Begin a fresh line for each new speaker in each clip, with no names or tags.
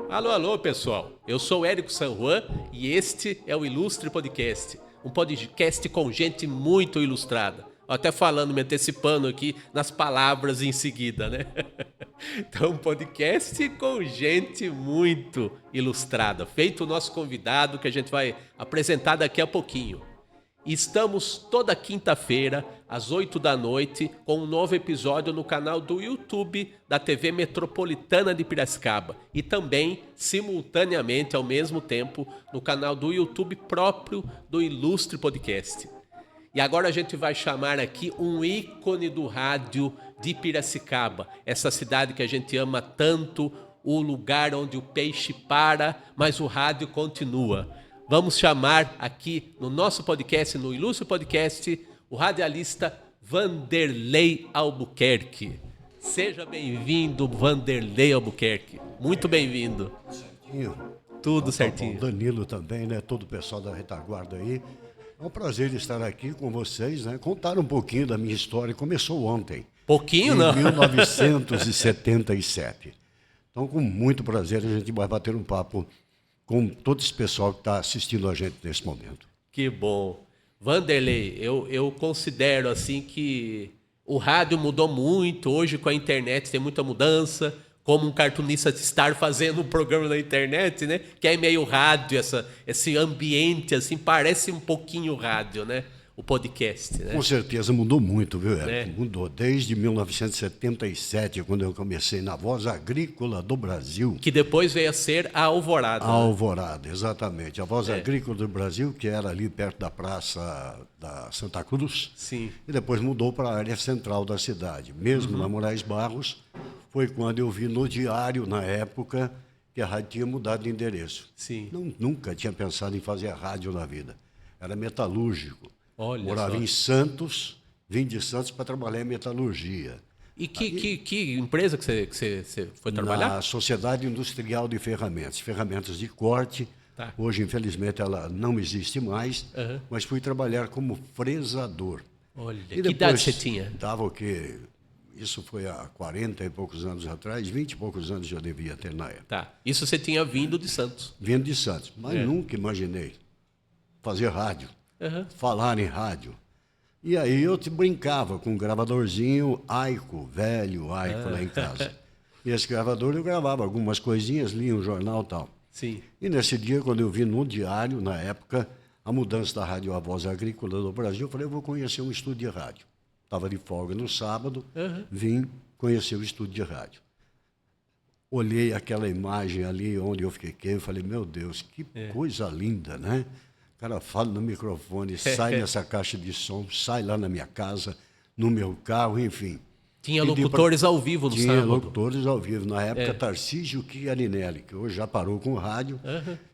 Alô, alô, pessoal. Eu sou o Érico San Juan e este é o Ilustre Podcast, um podcast com gente muito ilustrada. Até falando, me antecipando aqui nas palavras em seguida, né? Então, um podcast com gente muito ilustrada, feito o nosso convidado que a gente vai apresentar daqui a pouquinho. Estamos toda quinta-feira, às 8 da noite, com um novo episódio no canal do YouTube da TV Metropolitana de Piracicaba e também, simultaneamente, ao mesmo tempo, no canal do YouTube próprio do Ilustre Podcast. E agora a gente vai chamar aqui um ícone do rádio de Piracicaba, essa cidade que a gente ama tanto, o lugar onde o peixe para, mas o rádio continua. Vamos chamar aqui no nosso podcast, no Ilustre Podcast, o radialista Vanderlei Albuquerque. Seja bem-vindo, Vanderlei Albuquerque. Muito bem-vindo.
Certinho.
Tudo certinho.
Bom, Danilo também, né? Todo o pessoal da retaguarda aí. É um prazer estar aqui com vocês, né? Contar um pouquinho da minha história. Começou ontem.
Pouquinho,
em
não?
1977. Então, com muito prazer, a gente vai bater um papo com todo esse pessoal que está assistindo a gente nesse momento.
Que bom. Vanderlei, eu considero assim que o rádio mudou muito. Hoje com a internet tem muita mudança. Como um cartunista estar fazendo um programa na internet, né? Que é meio rádio, esse ambiente, assim, parece um pouquinho rádio, né? O podcast, né?
Com certeza mudou muito, viu, Érico? Mudou. Desde 1977, quando eu comecei na Voz Agrícola do Brasil.
Que depois veio a ser a Alvorada.
A Alvorada, exatamente. A Voz Agrícola do Brasil, que era ali perto da Praça da Santa Cruz.
Sim.
E depois mudou para a área central da cidade. Mesmo na Moraes Barros, foi quando eu vi no diário, na época, que a rádio tinha mudado de endereço.
Sim.
Nunca tinha pensado em fazer rádio na vida. Era metalúrgico.
Olha
Morava
só.
em Santos, vim de Santos para trabalhar em metalurgia.
E que empresa que você foi trabalhar?
Na Sociedade Industrial de Ferramentas, ferramentas de corte.
Tá.
Hoje, infelizmente, ela não existe mais, mas fui trabalhar como fresador.
Olha,
E
que idade você tinha?
Dava o quê? Isso foi há 40 e poucos anos atrás, 20 e poucos anos eu devia ter na época.
Tá. Isso você tinha vindo de Santos.
Vindo de Santos, mas nunca imaginei fazer rádio, falar em rádio. E aí eu brincava com um gravadorzinho Aico, velho Aico lá em casa. E esse gravador eu gravava algumas coisinhas, lia um jornal e tal.
Sim.
E nesse dia, quando eu vi no diário, na época, a mudança da Rádio A Voz Agrícola do Brasil, eu falei, eu vou conhecer um estúdio de rádio. Estava de folga no sábado, vim conhecer o estúdio de rádio. Olhei aquela imagem ali onde eu fiquei, eu falei, meu Deus, que coisa linda, né? O cara fala no microfone, sai nessa caixa de som, sai lá na minha casa, no meu carro, enfim.
Tinha locutores ao vivo no sábado.
Tinha locutores ao vivo. Na época, Tarcísio Chiarinelli, que hoje já parou com o rádio,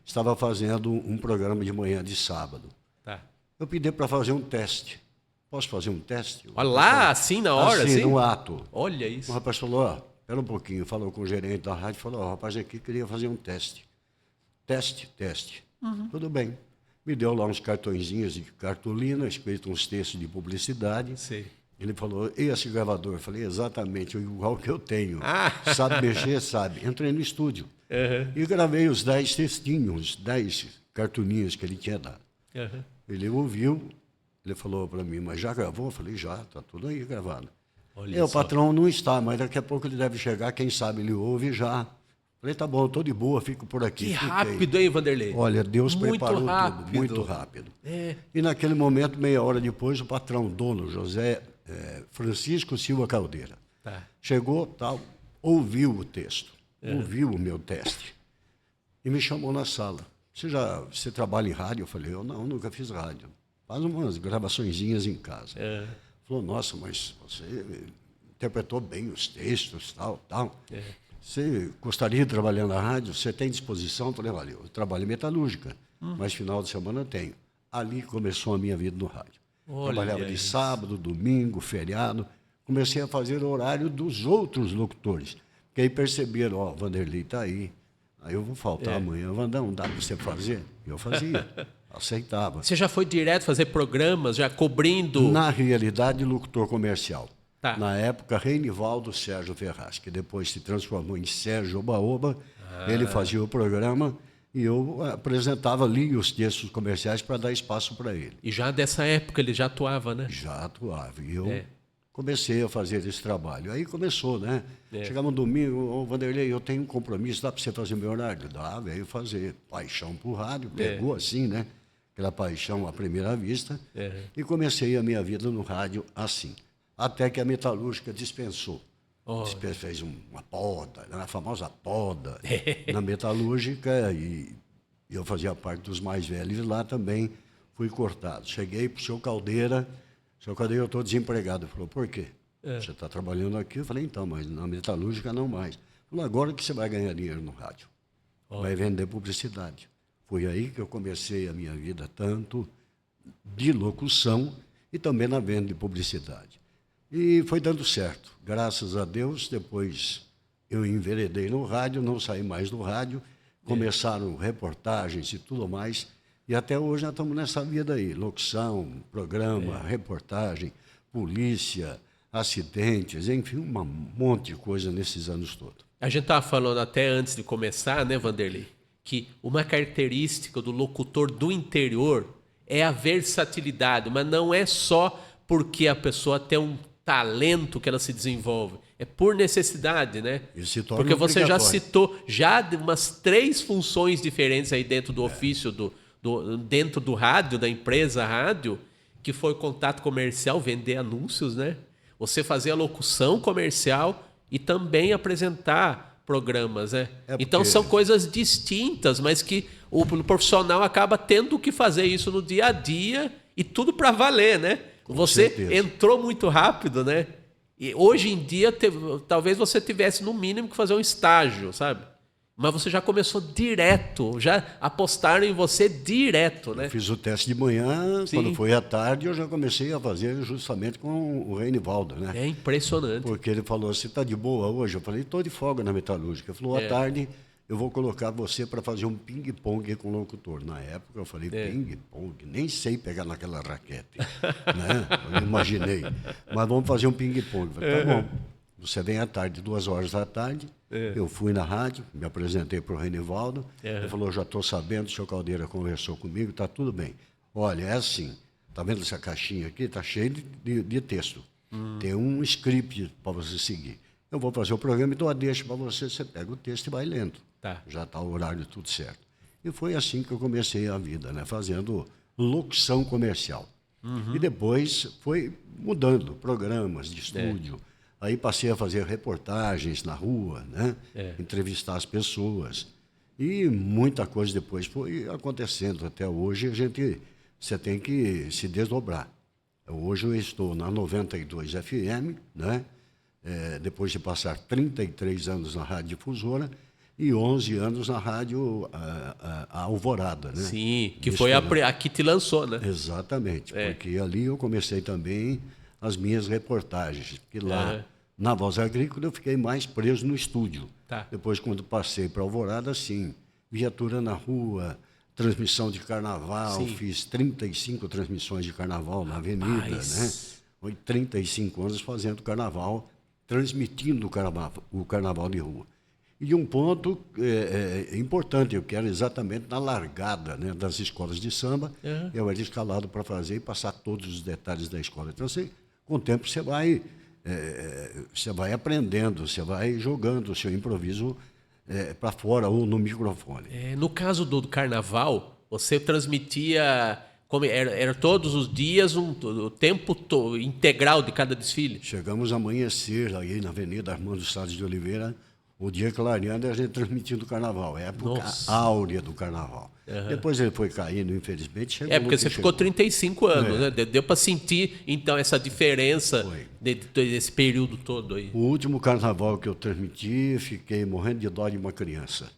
estava fazendo um programa de manhã de sábado.
Tá.
Eu pedi para fazer um teste. Posso fazer um teste?
Olha lá, assim na hora, assim?
no ato.
Olha isso.
O rapaz falou, ó, espera um pouquinho, falou com o gerente da rádio, falou, ó, o rapaz aqui queria fazer um teste. Teste. Tudo bem. Me deu lá uns cartõezinhos de cartolina, escrito uns textos de publicidade.
Sei.
Ele falou, e esse gravador? Eu falei, exatamente, igual que eu tenho. Sabe mexer? Sabe. Entrei no estúdio e gravei os 10 textinhos, 10 cartuninhas que ele tinha dado. Ele ouviu, ele falou para mim, mas já gravou? Eu falei, já, está tudo aí gravado.
Olha
O patrão não está, mas daqui a pouco ele deve chegar, quem sabe ele ouve já. Falei, tá bom, estou de boa, fico por aqui.
Que rápido, hein, Vanderlei?
Olha, Deus
Muito
preparou
rápido.
tudo, muito rápido. E naquele momento, meia hora depois, o patrão, dono, José Francisco Silva Caldeira, chegou, tal, ouviu o texto, ouviu o meu teste e me chamou na sala. Você trabalha em rádio? Eu falei, eu não, nunca fiz rádio. Faz umas gravaçõezinhas em casa. Falou, nossa, mas você interpretou bem os textos, tal. Você gostaria de trabalhar na rádio? Você tem disposição? Eu falei, olha, eu trabalho em metalúrgica, mas final de semana eu tenho. Ali começou a minha vida no rádio. Trabalhava de sábado, domingo, feriado. Comecei a fazer o horário dos outros locutores. Porque aí perceberam, Vanderlei está aí. Aí eu vou faltar amanhã. Vandão, dá para você fazer? Eu fazia. Aceitava.
Você já foi direto fazer programas, já cobrindo?
Na realidade, locutor comercial.
Tá.
Na época, Reinivaldo Sérgio Ferraz, que depois se transformou em Sérgio Oba-Oba. Ele fazia o programa e eu apresentava ali os textos comerciais para dar espaço para ele.
E já dessa época ele já atuava, né?
Já atuava. E eu comecei a fazer esse trabalho. Aí começou, né? Chegava um domingo, ô Vanderlei, eu tenho um compromisso, dá para você fazer meu horário? Dá, veio fazer. Paixão por rádio, pegou assim, né? Aquela paixão à primeira vista. E comecei a minha vida no rádio assim. Até que a metalúrgica dispensou. Fez uma poda, a famosa poda na metalúrgica, e eu fazia parte dos mais velhos lá também, fui cortado. Cheguei para o seu Caldeira, eu estou desempregado. Ele falou, por quê? Você está trabalhando aqui? Eu falei, então, mas na metalúrgica não mais. Ele falou, agora que você vai ganhar dinheiro no rádio, vai vender publicidade. Foi aí que eu comecei a minha vida, tanto de locução e também na venda de publicidade. E foi dando certo. Graças a Deus, depois eu enveredei no rádio, não saí mais do rádio, começaram reportagens e tudo mais, e até hoje nós estamos nessa vida aí, locução, programa, reportagem, polícia, acidentes, enfim, um monte de coisa nesses anos todos.
A gente estava falando até antes de começar, né, Vanderlei, que uma característica do locutor do interior é a versatilidade, mas não é só porque a pessoa tem um talento que ela se desenvolve. É por necessidade, né? Porque você já citou umas 3 funções diferentes aí dentro do ofício, dentro do rádio, da empresa rádio, que foi o contato comercial, vender anúncios, né? Você fazer a locução comercial e também apresentar programas, né? Então são coisas distintas, mas que o profissional acaba tendo que fazer isso no dia a dia e tudo para valer, né? Você entrou muito rápido, né? E hoje em dia, talvez você tivesse no mínimo que fazer um estágio, sabe? Mas você já começou direto, já apostaram em você direto, né?
Eu fiz o teste de manhã, quando foi à tarde, eu já comecei a fazer justamente com o Reinivaldo, né?
É impressionante.
Porque ele falou, você está de boa hoje? Eu falei, estou de folga na metalúrgica. Ele falou, à tarde eu vou colocar você para fazer um ping-pong com o locutor. Na época eu falei, ping-pong, nem sei pegar naquela raquete, né? Eu imaginei. Mas vamos fazer um ping-pong. Eu falei, tá bom, você vem à tarde, 2 horas da tarde. Eu fui na rádio, me apresentei para o Reinivaldo. Ele falou, já estou sabendo, o senhor Caldeira conversou comigo, está tudo bem. Olha, é assim, está vendo essa caixinha aqui? Está cheia de texto. Tem um script para você seguir. Eu vou fazer o programa e dou a deixa para você, você pega o texto e vai lendo. Já está o horário tudo certo. E foi assim que eu comecei a vida, né? Fazendo locução comercial. E depois foi mudando programas de estúdio. Aí passei a fazer reportagens na rua, né? Entrevistar as pessoas. E muita coisa depois foi acontecendo. Até hoje você tem que se desdobrar. Hoje eu estou na 92 FM, né? Depois de passar 33 anos na Rádio Difusora e 11 anos na Rádio a Alvorada, né?
Sim, que foi a que te lançou, né?
Exatamente, porque ali eu comecei também as minhas reportagens, porque lá na Voz Agrícola eu fiquei mais preso no estúdio. Depois, quando passei para Alvorada, sim, viatura na rua, transmissão de carnaval, fiz 35 transmissões de carnaval na avenida, né? Foi 35 anos fazendo carnaval, transmitindo o carnaval de rua. E um ponto importante, eu quero exatamente na largada, né, das escolas de samba, eu era escalado para fazer e passar todos os detalhes da escola. Então, com o tempo, você vai aprendendo, você vai jogando o seu improviso para fora ou no microfone.
No caso do carnaval, você transmitia... Era todos os dias, o tempo integral de cada desfile?
Chegamos a amanhecer aí na Avenida Armando Salles de Oliveira, o dia clareando, a gente transmitindo o carnaval. É a época áurea do carnaval. Depois ele foi caindo, infelizmente.
Porque você ficou 35 anos, né? Deu para sentir, então, essa diferença desse período todo aí.
O último carnaval que eu transmiti, fiquei morrendo de dó de uma criança.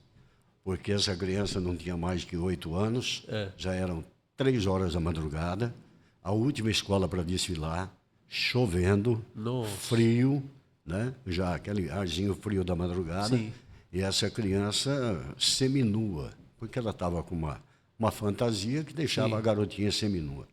Porque essa criança não tinha mais que 8 anos, já eram 3 horas da madrugada, a última escola para desfilar, chovendo, frio, né? Já aquele arzinho frio da madrugada. E essa criança seminua, porque ela estava com uma uma fantasia que deixava a garotinha seminua.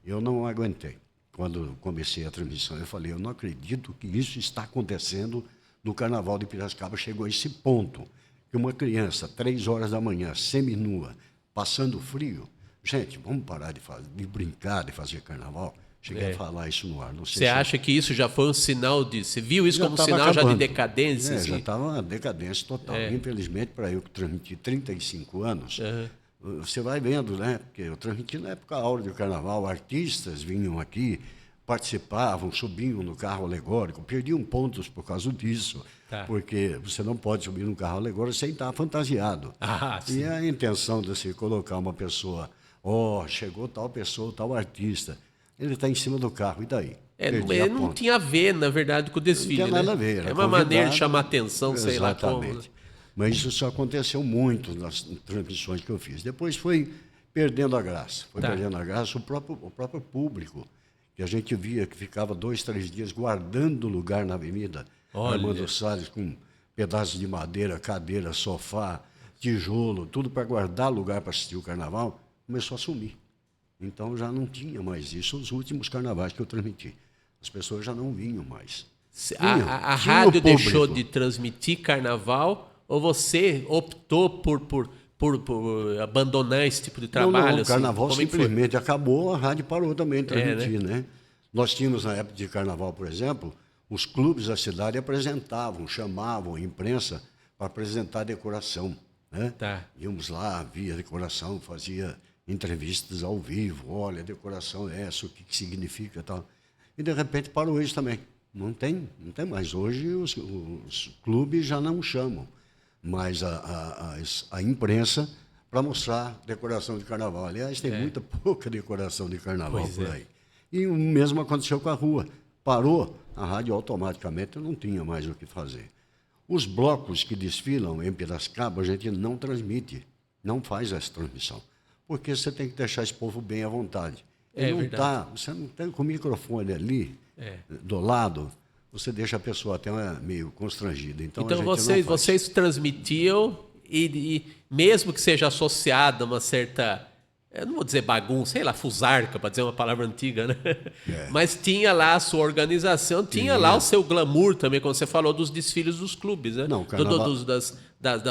Eu não aguentei. Quando comecei a transmissão, eu falei, eu não acredito que isso está acontecendo no Carnaval de Piracicaba. Chegou a esse ponto que uma criança, 3 horas da manhã, seminua, passando frio. Gente, vamos parar de brincar, de fazer carnaval. Cheguei a falar isso no ar.
Você acha que isso já foi um sinal de... Você viu isso
já
como um sinal
acabando.
Já de decadência? Assim?
Já estava uma decadência total. Infelizmente, para eu que transmiti 35 anos, você vai vendo, né? Porque eu transmiti na época áurea do carnaval, artistas vinham aqui, participavam, subiam no carro alegórico, perdiam pontos por causa disso, porque você não pode subir no carro alegórico sem estar fantasiado. E a intenção de se colocar uma pessoa, chegou tal pessoa, tal artista, ele está em cima do carro, e daí?
Ele não tinha a ver, na verdade, com o desfile.
Não tinha nada a ver.
É uma maneira de chamar atenção, sei lá como.
Exatamente. Mas isso só aconteceu muito nas transmissões que eu fiz. Depois foi perdendo a graça. Foi perdendo a graça o próprio público, que a gente via que ficava 2, 3 dias guardando lugar na avenida. Armando Salles com pedaços de madeira, cadeira, sofá, tijolo, tudo para guardar lugar para assistir o carnaval, começou a sumir. Então já não tinha mais isso os últimos carnavais que eu transmiti. As pessoas já não vinham mais.
A rádio deixou de transmitir carnaval ou você optou por abandonar esse tipo de trabalho?
Não, o carnaval simplesmente acabou, a rádio parou também de transmitir, né? Nós tínhamos, na época de carnaval, por exemplo, os clubes da cidade apresentavam, chamavam a imprensa para apresentar a decoração, né? Íamos lá, via a decoração, fazia entrevistas ao vivo, olha, a decoração é essa, o que significa e tal. E, de repente, parou isso também. Não tem mais. Hoje, os clubes já não chamam mais a imprensa para mostrar decoração de carnaval. Aliás, tem muita pouca decoração de carnaval por aí. E o mesmo aconteceu com a rua. Parou, a rádio automaticamente não tinha mais o que fazer. Os blocos que desfilam em Piracicaba, a gente não transmite, não faz essa transmissão. Porque você tem que deixar esse povo bem à vontade. Você não tem com o microfone ali, do lado, você deixa a pessoa até meio constrangida. Então
vocês transmitiam e mesmo que seja associada a uma certa, eu não vou dizer bagunça, sei lá, fusarca, para dizer uma palavra antiga, né? Mas tinha lá a sua organização, tinha lá o seu glamour também, quando você falou dos desfiles dos clubes, né?
Não,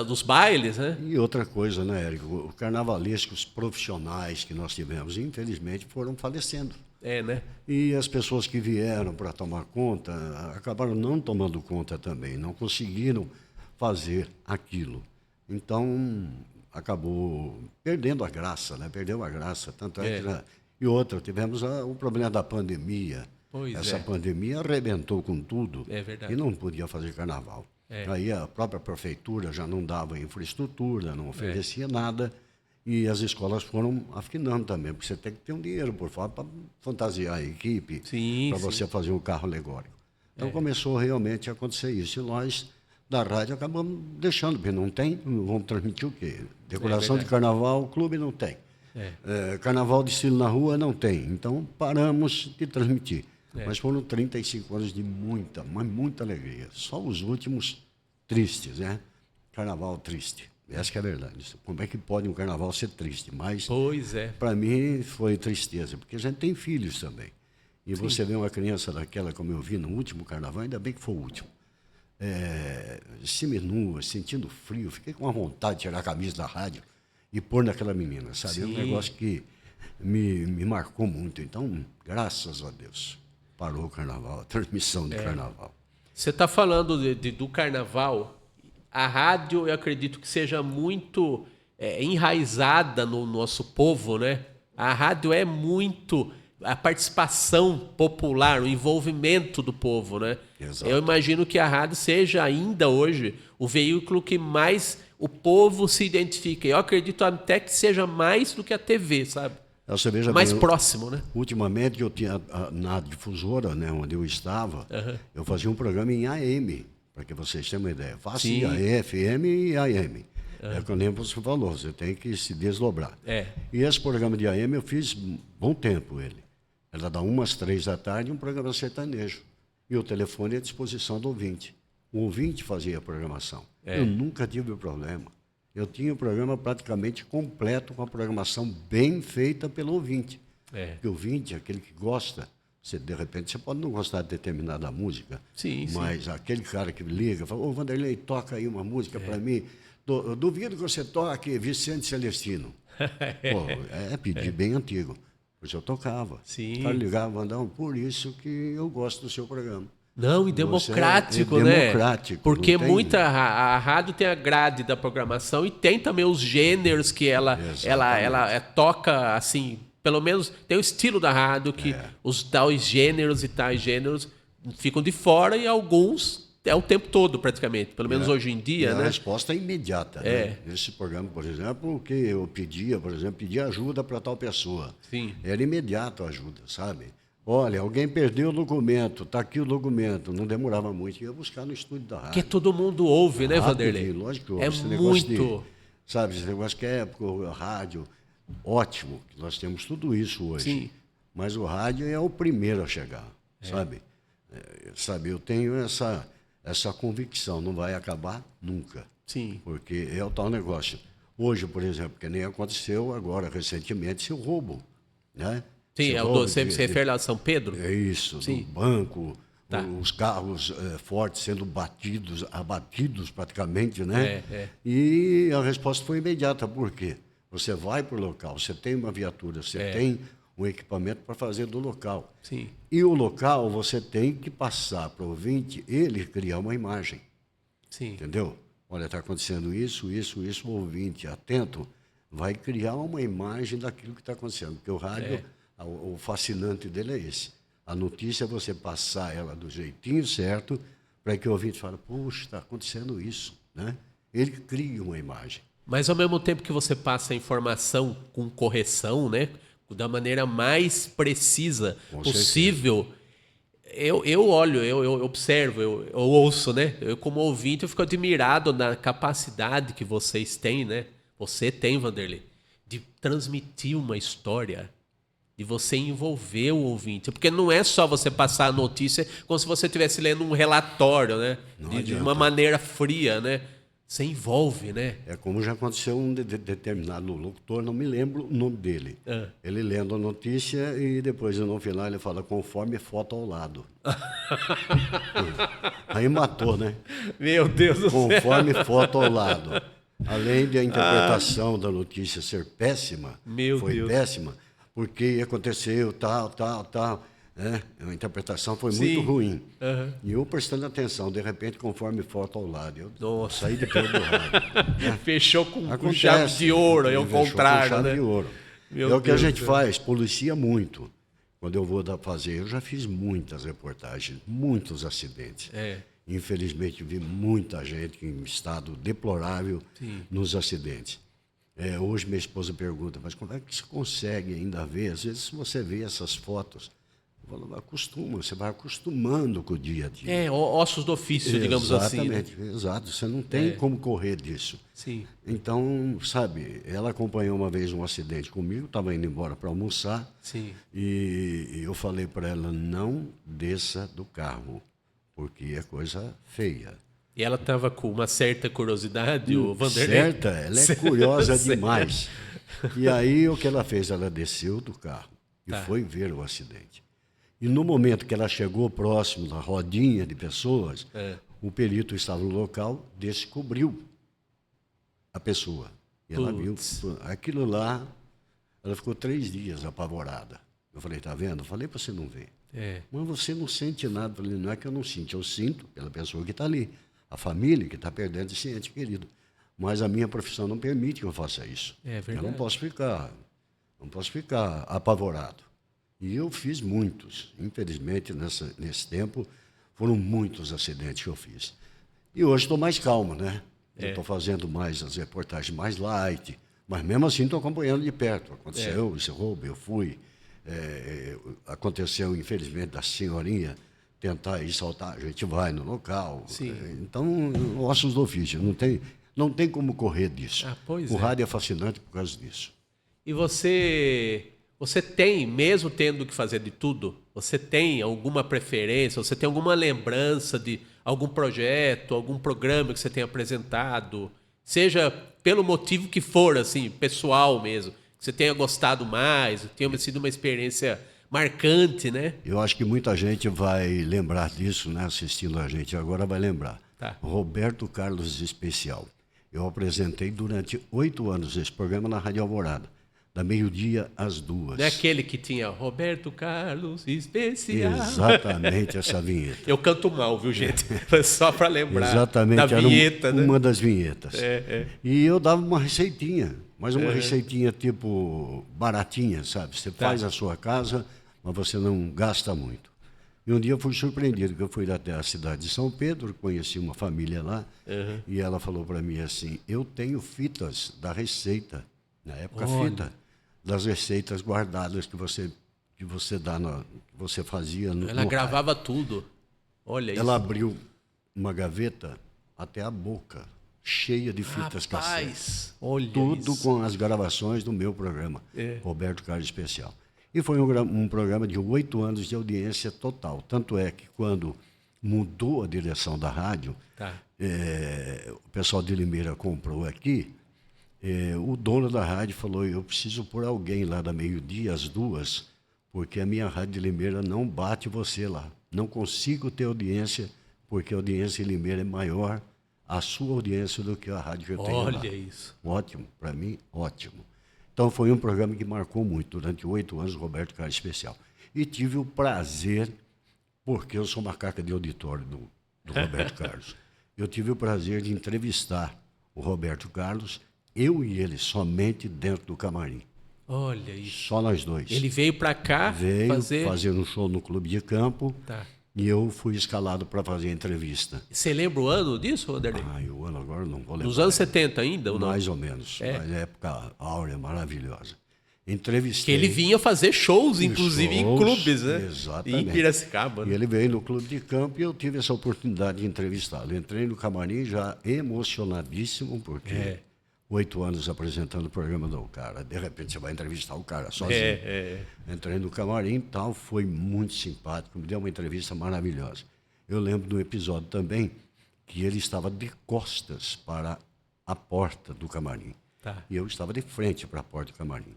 dos bailes, né?
E outra coisa, né, Érico? Os carnavalescos profissionais que nós tivemos, infelizmente, foram falecendo.
Né?
E as pessoas que vieram para tomar conta acabaram não tomando conta também, não conseguiram fazer aquilo. Então, acabou perdendo a graça, né? Perdeu a graça. Tanto é que e outra, tivemos o problema da pandemia. Essa pandemia arrebentou com tudo e não podia fazer carnaval. Aí a própria prefeitura já não dava infraestrutura, não oferecia nada, e as escolas foram afinando também, porque você tem que ter um dinheiro por fora para fantasiar a equipe, para você fazer um carro alegórico. Então começou realmente a acontecer isso. E nós, da rádio, acabamos deixando, porque não tem, vamos transmitir o quê? Decoração de carnaval, o clube não tem. Carnaval de estilo na rua não tem. Então paramos de transmitir. Mas foram 35 anos de muita alegria. Só os últimos tristes, né? Carnaval triste. Essa que é a verdade. Como é que pode um carnaval ser triste? Mas, para mim, foi tristeza, porque a gente tem filhos também. E você vê uma criança daquela, como eu vi no último carnaval, ainda bem que foi o último, seminua, sentindo frio, fiquei com a vontade de tirar a camisa da rádio e pôr naquela menina, sabe? É um negócio que me marcou muito. Então, graças a Deus, parou o carnaval, a transmissão de carnaval.
Você está falando do carnaval. A rádio, eu acredito que seja muito enraizada no nosso povo, né? A rádio é muito a participação popular, o envolvimento do povo, né? Exato. Eu imagino que a rádio seja ainda hoje o veículo que mais o povo se identifica. Eu acredito até que seja mais do que a TV, sabe?
Você veja
mais
bem,
próximo, né?
Ultimamente eu tinha na difusora, né, onde eu estava, eu fazia um programa em AM. Para que vocês tenham uma ideia. Faça FM e AM. É que nem você falou, você tem que se desdobrar. E esse programa de AM eu fiz bom tempo ele. Era da 1 às 3 da tarde, um programa sertanejo. E o telefone é à disposição do ouvinte. O ouvinte fazia a programação. Eu nunca tive problema. eu tinha o programa praticamente completo, com a programação bem feita pelo ouvinte. Porque o ouvinte, aquele que gosta, de repente você pode não gostar de determinada música, mas aquele cara que liga, fala, ô Vanderlei, toca aí uma música para mim. Eu duvido que você toque Vicente Celestino. Pô, é pedir bem antigo. Pois eu tocava.
Sim.
O cara ligava, Vandão, por isso que eu gosto do seu programa.
Não, e democrático,
né? Democrático.
Porque a rádio tem a grade da programação e tem também os gêneros que ela toca, assim, pelo menos tem o estilo da rádio que os tais gêneros ficam de fora e alguns é o tempo todo praticamente, pelo menos hoje em dia, né?
A resposta é imediata. Né? Nesse programa, por exemplo, o que eu pedia, pedia ajuda para tal pessoa.
Sim.
Era imediato a ajuda, sabe? Olha, alguém perdeu o documento, está aqui o documento. Não demorava muito, ia buscar no estúdio da rádio.
Porque todo mundo ouve, né, Vanderlei?
Lógico que ouve.
É
esse
muito.
Sabe, esse negócio que é a rádio, ótimo, nós temos tudo isso hoje.
Sim.
Mas o rádio é o primeiro a chegar, sabe? Eu tenho essa convicção, não vai acabar nunca.
Sim.
Porque é o tal negócio. Hoje, por exemplo, que nem aconteceu agora, recentemente, esse roubo, né?
Sim, você refere lá a São Pedro?
É isso, do banco, os carros fortes sendo abatidos praticamente, né? E a resposta foi imediata. Por quê? Você vai para o local, você tem uma viatura, você tem um equipamento para fazer do local.
Sim.
E o local você tem que passar para o ouvinte, ele criar uma imagem.
Sim.
Entendeu? Olha, está acontecendo isso, o ouvinte atento vai criar uma imagem daquilo que está acontecendo. Porque o rádio, o fascinante dele é esse. A notícia é você passar ela do jeitinho certo para que o ouvinte fale, puxa, está acontecendo isso. Né? Ele cria uma imagem.
Mas ao mesmo tempo que você passa a informação com correção, né? Da maneira mais precisa possível, eu olho, eu observo, eu ouço, né? Eu, como ouvinte, eu fico admirado na capacidade que vocês têm, né? Você tem, Vanderlei, de transmitir uma história, de você envolver o ouvinte. Porque não é só você passar a notícia como se você estivesse lendo um relatório, né? De uma maneira fria, né? Você envolve, né?
É como já aconteceu um determinado locutor, não me lembro o nome dele. Ele lendo a notícia e depois no final ele fala conforme foto ao lado. Aí matou, né?
Meu Deus do céu.
Conforme foto ao lado. Além de a interpretação da notícia ser péssima, foi péssima, porque aconteceu tal. Né? A interpretação foi muito ruim. E eu prestando atenção, de repente, conforme foto ao lado. Eu saí de perto do rádio. Né?
Fechou com chave de ouro, é o contrário.
Com chave
né?
de ouro. É o que a gente faz, policia muito. Quando eu vou fazer, eu já fiz muitas reportagens, muitos acidentes. Infelizmente, vi muita gente em estado deplorável nos acidentes. Hoje minha esposa pergunta, mas como é que você consegue ainda ver? Às vezes você vê essas fotos, você vai acostumando com o dia a dia.
Ossos do ofício, digamos assim.
Exatamente, exato. Você não tem como correr disso.
Sim.
Então, sabe, ela acompanhou uma vez um acidente comigo, estava indo embora para almoçar, e eu falei para ela, não desça do carro, porque é coisa feia.
E ela estava com uma certa curiosidade, o Vanderlei?
Certa, ela é curiosa demais. E aí o que ela fez? Ela desceu do carro e foi ver o acidente. E no momento que ela chegou próximo da rodinha de pessoas, o perito estava no local, descobriu a pessoa. E ela viu aquilo lá, ela ficou 3 dias apavorada. Eu falei, tá vendo? Eu falei para você não ver. Mas você não sente nada. Eu falei, não é que eu não sinto, eu sinto pela pessoa que está ali, a família que está perdendo esse ente querido. Mas a minha profissão não permite que eu faça isso. Eu não posso ficar apavorado. E eu fiz muitos. Infelizmente, nesse tempo, foram muitos acidentes que eu fiz. E hoje estou mais calmo, né? Estou fazendo mais as reportagens mais light, mas mesmo assim estou acompanhando de perto. Aconteceu esse roubo, eu fui. Aconteceu, infelizmente, da senhorinha tentar ir saltar, a gente vai no local. Então, ossos do ofício, não tem como correr disso. O rádio é fascinante por causa disso.
E você tem, mesmo tendo que fazer de tudo, você tem alguma preferência, você tem alguma lembrança de algum projeto, algum programa que você tenha apresentado, seja pelo motivo que for, assim, pessoal mesmo, que você tenha gostado mais, tenha sido uma experiência marcante, né?
Eu acho que muita gente vai lembrar disso, né? Assistindo a gente agora vai lembrar.
Tá.
Roberto Carlos Especial. Eu apresentei durante 8 anos esse programa na Rádio Alvorada, da meio-dia às 2.
Não é aquele que tinha Roberto Carlos Especial?
Exatamente essa vinheta.
Eu canto mal, viu, gente? Foi só para lembrar.
Exatamente,
da vinheta,
era
né?
uma das vinhetas.
É.
E eu dava uma receitinha, mas uma receitinha tipo baratinha, sabe? Você faz a sua casa, mas você não gasta muito. E um dia eu fui surpreendido, que eu fui até a cidade de São Pedro, conheci uma família lá, e ela falou para mim assim, eu tenho fitas da receita, na época fita, das receitas guardadas que você dá, que você fazia no
Ela gravava tudo. Olha isso.
Ela abriu uma gaveta até a boca, cheia de fitas cassete.
Olha
tudo
isso.
com as gravações do meu programa, Roberto Carlos Especial. E foi um programa de 8 anos de audiência total. Tanto é que quando mudou a direção da rádio, o pessoal de Limeira comprou aqui, o dono da rádio falou, eu preciso pôr alguém lá da meio-dia às 2, porque a minha rádio de Limeira não bate você lá. Não consigo ter audiência, porque a audiência em Limeira é maior, a sua audiência, do que a rádio que eu tenho lá.
Olha isso.
Ótimo, para mim, ótimo. Então, foi um programa que marcou muito, durante 8 anos, Roberto Carlos Especial. E tive o prazer, porque eu sou macaca de auditório do Roberto Carlos, eu tive o prazer de entrevistar o Roberto Carlos, eu e ele, somente dentro do camarim.
Olha isso.
Só nós dois.
Ele veio para cá
fazer um show no Clube de Campo, e eu fui escalado para fazer a entrevista.
Você lembra o ano disso, Wanderlei?
O ano agora não vou lembrar.
Nos anos 70 ainda, ou não?
Mais ou menos. Mas época áurea, maravilhosa. Entrevistei.
Que ele vinha fazer shows, inclusive, em clubes, né?
Exatamente.
Em Piracicaba.
E ele veio no Clube de Campo e eu tive essa oportunidade de entrevistá-lo. Entrei no camarim já emocionadíssimo, porque 8 anos apresentando o programa do cara. De repente você vai entrevistar o cara sozinho. Entrei no camarim e tal, foi muito simpático, me deu uma entrevista maravilhosa. Eu lembro do episódio também que ele estava de costas para a porta do camarim. E eu estava de frente para a porta do camarim.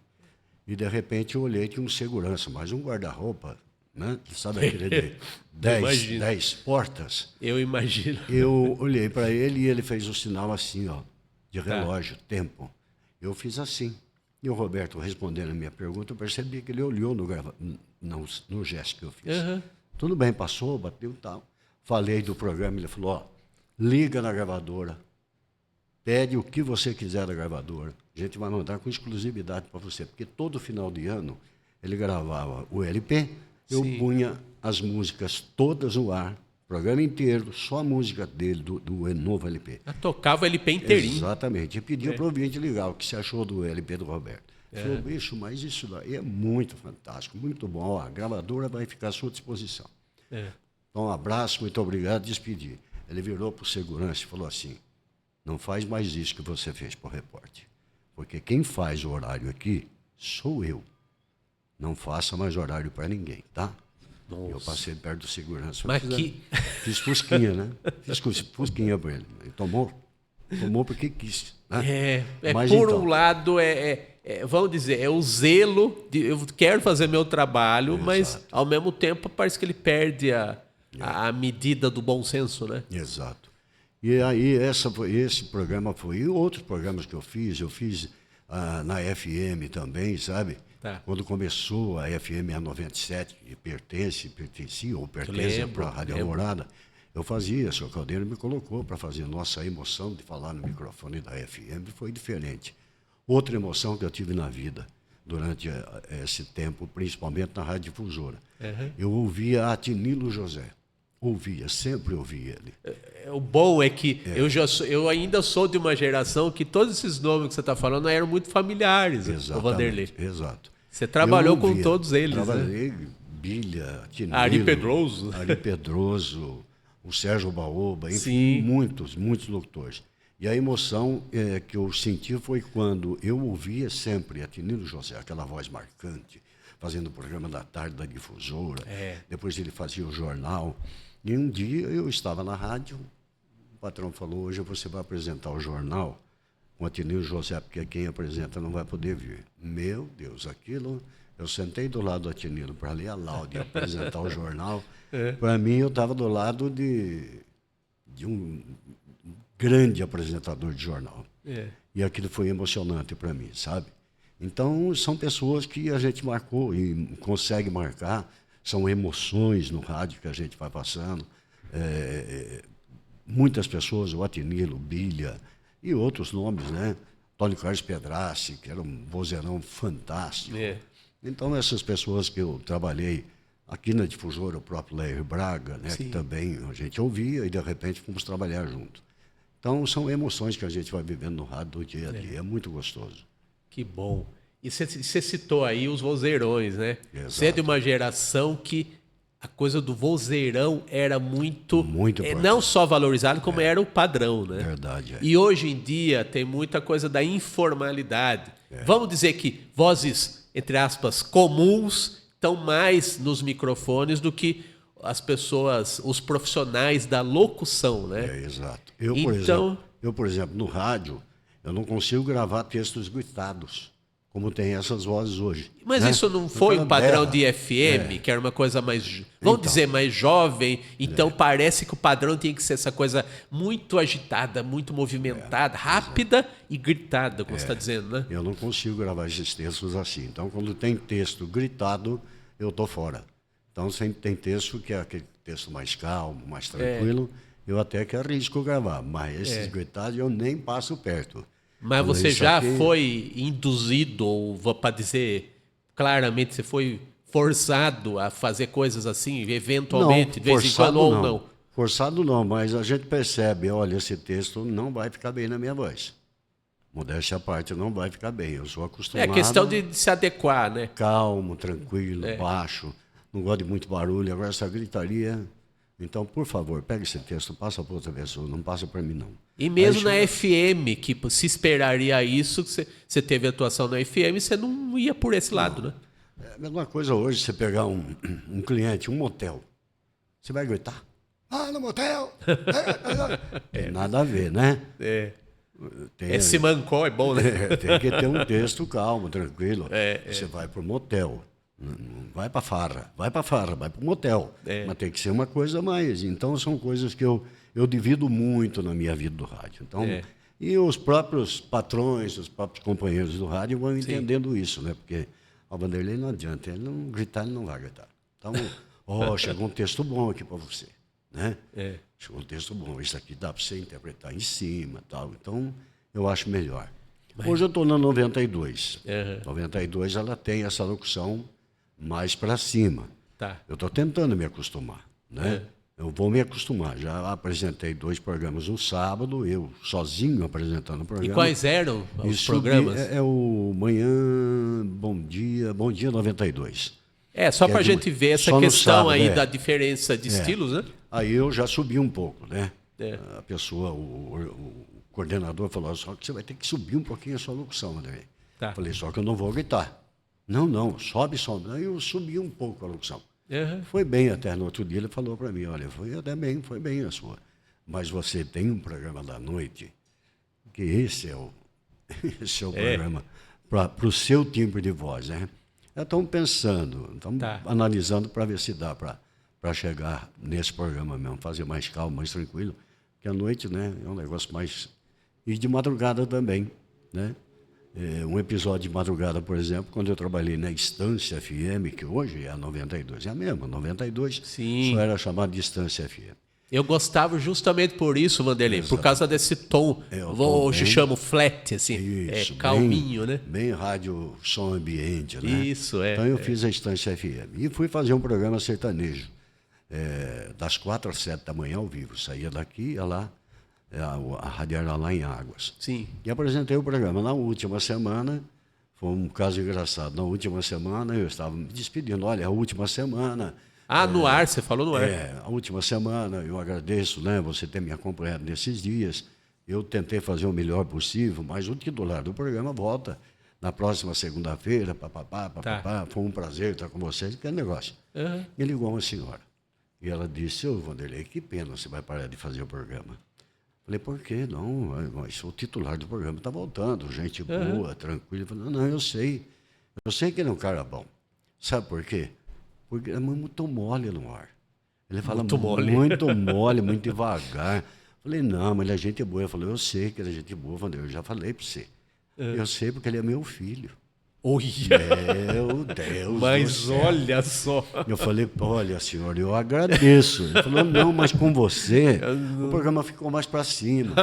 E de repente eu olhei, tinha um segurança, mas um guarda-roupa, né? Sabe aquele de 10 portas?
Eu imagino.
Eu olhei para ele e ele fez o sinal assim, ó, de relógio, tempo. Eu fiz assim. E o Roberto, respondendo a minha pergunta, eu percebi que ele olhou no gesto que eu fiz. Tudo bem, passou, bateu e tal. Falei do programa, ele falou, ó, liga na gravadora, pede o que você quiser da gravadora. A gente vai mandar com exclusividade para você, porque todo final de ano ele gravava o LP, eu punha as músicas todas no ar, o programa inteiro, só a música dele, do novo LP.
Eu tocava o LP inteirinho.
Exatamente. E pediu para o ouvinte ligar o que você achou do LP do Roberto. Ele falou, bicho, mas isso daí é muito fantástico, muito bom. Ó, a gravadora vai ficar à sua disposição. Então, um abraço, muito obrigado, despedi. Ele virou para o segurança e falou assim, não faz mais isso que você fez para o repórter, porque quem faz o horário aqui sou eu. Não faça mais horário para ninguém, tá? Nossa. Eu passei perto do segurança.
Mas
fiz fusquinha, né? Fiz fusquinha para ele. Ele tomou porque quis. Né?
Mas, por então, um lado, vamos dizer, é o zelo de eu quero fazer meu trabalho, mas ao mesmo tempo parece que ele perde a medida do bom senso, né?
Exato. E aí esse programa foi, e outros programas que eu fiz na FM também, sabe? Quando começou a FM a 97, que pertence para a Rádio Alvorada, eu fazia, o Sr. Caldeira me colocou para fazer. Nossa, a emoção de falar no microfone da FM foi diferente. Outra emoção que eu tive na vida, durante esse tempo, principalmente na Rádio Difusora, eu ouvia Atinilo José. Sempre ouvi ele.
O bom é que eu ainda sou de uma geração que todos esses nomes que você está falando eram muito familiares, o Wanderlei.
Exato.
Você trabalhou com todos eles,
trabalhei,
né?
Bilha, Tinilo,
Ari Pedroso,
o Sérgio Baoba, enfim, muitos locutores. E a emoção que eu senti foi quando eu ouvia sempre Atinilo José, aquela voz marcante, fazendo o programa da tarde da Difusora. Depois ele fazia o jornal. E um dia eu estava na rádio, o patrão falou, hoje você vai apresentar o jornal com Atinil José, porque quem apresenta não vai poder vir. Meu Deus, aquilo... Eu sentei do lado do Atinilo para ler a laude e apresentar o jornal. Para mim, eu estava do lado de um grande apresentador de jornal. E aquilo foi emocionante para mim, sabe? Então, são pessoas que a gente marcou e consegue marcar. São emoções no rádio que a gente vai passando. Muitas pessoas, o Atinilo, o Bilha e outros nomes, né? Tony Carlos Pedrassi, que era um vozeirão fantástico. Então, essas pessoas que eu trabalhei aqui na Difusora, o próprio Léo Braga, né, que também a gente ouvia e, de repente, fomos trabalhar junto. Então, são emoções que a gente vai vivendo no rádio do dia a dia. É muito gostoso.
Que bom. E você citou aí os vozeirões, né? Você é de uma geração que a coisa do vozeirão era muito não só valorizado, como era o padrão, né?
Verdade.
E hoje em dia tem muita coisa da informalidade. Vamos dizer que vozes, entre aspas, comuns estão mais nos microfones do que as pessoas, os profissionais da locução, né?
Exato. Eu, por exemplo, no rádio, eu não consigo gravar textos gritados, como tem essas vozes hoje.
Mas
né?
isso não foi um padrão de FM, que era uma coisa mais, vamos dizer, mais jovem, então parece que o padrão tem que ser essa coisa muito agitada, muito movimentada, rápida e gritada, como você está dizendo, né?
Eu não consigo gravar esses textos assim. Então, quando tem texto gritado, eu estou fora. Então, sempre tem texto que é aquele texto mais calmo, mais tranquilo, eu até que arrisco gravar, mas esses gritados eu nem passo perto.
Mas você já foi induzido, ou para dizer claramente, você foi forçado a fazer coisas assim, eventualmente,
não,
de vez em quando, ou não?
Forçado não, mas a gente percebe, olha, esse texto não vai ficar bem na minha voz. Modéstia à parte, não vai ficar bem. Eu sou acostumado...
É questão de se adequar, né?
Calmo, tranquilo, baixo, não gosto de muito barulho. Agora, essa gritaria... Então, por favor, pega esse texto, passa para outra pessoa, não passa para mim, não.
E mesmo na FM, que se esperaria isso, que você teve atuação na FM, você não ia por esse lado, né?
É a mesma coisa hoje, você pegar um cliente, um motel, você vai gritar, no motel! Tem nada a ver, né?
Esse mancó é bom, né?
Tem que ter um texto calmo, tranquilo. Você vai para o motel. Não vai para farra, vai para o motel. Mas tem que ser uma coisa mais. Então, são coisas que eu divido muito na minha vida do rádio. Então, e os próprios patrões, os próprios companheiros do rádio vão entendendo isso, né? Porque o Vanderlei não adianta, ele não gritar, ele não vai gritar. Então, chegou um texto bom aqui para você, né? Chegou um texto bom, isso aqui dá para você interpretar em cima, tal. Então, eu acho melhor. Hoje eu estou na 92. 92 ela tem essa locução mais para cima. Eu estou tentando me acostumar, né? Eu vou me acostumar. Já apresentei 2 programas no sábado, eu sozinho apresentando o programa.
E quais eram os programas?
É o Manhã, Bom Dia 92.
Só para a gente ver essa questão aí da diferença de estilos, né?
Aí eu já subi um pouco, né? A pessoa, o coordenador falou, só que você vai ter que subir um pouquinho a sua locução, André. Falei, só que eu não vou gritar. Não, sobe. Aí eu subi um pouco a locução. Foi bem até no outro dia, ele falou para mim, olha, foi bem a sua. Mas você tem um programa da noite, que esse é o programa para o seu timbre de voz, né? Estamos pensando, estamos analisando para ver se dá para chegar nesse programa mesmo, fazer mais calmo, mais tranquilo, que a noite, né, é um negócio mais... E de madrugada também, né? Um episódio de madrugada, por exemplo, quando eu trabalhei na Estância FM, que hoje é a 92, é a mesma, 92, só era chamada de Estância FM.
Eu gostava justamente por isso, Vanderlei, por causa desse tom, hoje chamo flat, assim, isso, calminho,
bem,
né?
Bem rádio, som ambiente, né?
Isso,
Então eu fiz a Estância FM e fui fazer um programa sertanejo, das 4 às 7 da manhã ao vivo. Saía daqui, ia lá, a rádio era lá em Águas.
Sim.
E apresentei o programa. Na última semana, foi um caso engraçado, na última semana eu estava me despedindo, olha, a última semana...
no ar, você falou no ar.
A última semana, eu agradeço, né, você ter me acompanhado nesses dias. Eu tentei fazer o melhor possível, mas o titular do programa volta na próxima segunda-feira, foi um prazer estar com vocês, que é negócio. Me ligou uma senhora, e ela disse, Vanderlei, que pena, você vai parar de fazer o programa. Falei, por quê? Não, mas o titular do programa está voltando, gente boa, tranquila. Ele falou, não, eu sei que ele é um cara bom. Sabe por quê? Porque é muito mole no ar. Ele fala muito mole, muito devagar. Falei, não, mas ele é gente boa. Ele falou, eu sei que ele é gente boa, Vanderlei, eu já falei para você. Eu sei porque ele é meu filho.
Olha!
Meu Deus.
Mas olha só.
Eu falei, olha, senhor, eu agradeço. Ele falou, não, mas com você, o programa ficou mais para cima.